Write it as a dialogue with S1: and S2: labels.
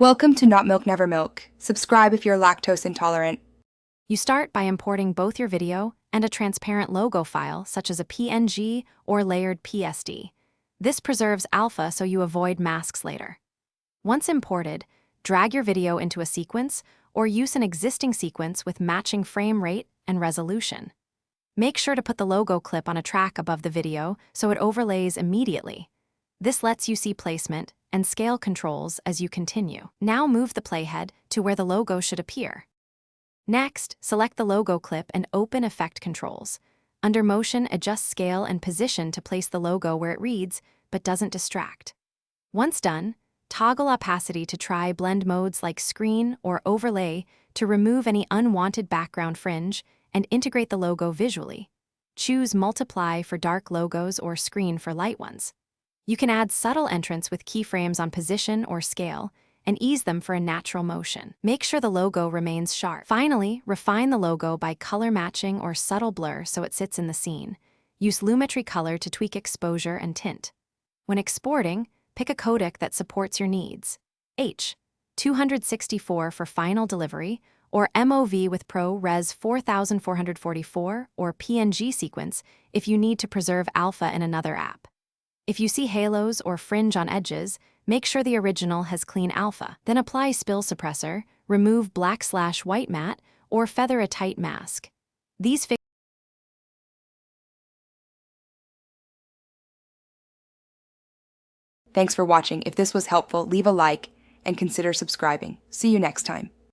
S1: Welcome to Not Milk Never Milk. Subscribe if you're lactose intolerant.
S2: You start by importing both your video and a transparent logo file, such as a PNG or layered PSD. This preserves alpha so you avoid masks later. Once imported, drag your video into a sequence or use an existing sequence with matching frame rate and resolution. Make sure to put the logo clip on a track above the video so it overlays immediately. This lets you see placement and scale controls as you continue. Now move the playhead to where the logo should appear. Next, select the logo clip and open Effect Controls. Under Motion, adjust scale and position to place the logo where it reads, but doesn't distract. Once done, toggle opacity to try blend modes like Screen or Overlay to remove any unwanted background fringe and integrate the logo visually. Choose Multiply for dark logos or Screen for light ones. You can add subtle entrance with keyframes on position or scale and ease them for a natural motion. Make sure the logo remains sharp. Finally, refine the logo by color matching or subtle blur so it sits in the scene. Use Lumetri Color to tweak exposure and tint. When exporting, pick a codec that supports your needs. H.264 for final delivery, or MOV with ProRes 4444 or PNG sequence if you need to preserve alpha in another app. If you see halos or fringe on edges, make sure the original has clean alpha. Then apply spill suppressor, remove black/white matte, or feather a tight mask. These
S1: Thanks for watching. If this was helpful, leave a like and consider subscribing. See you next time.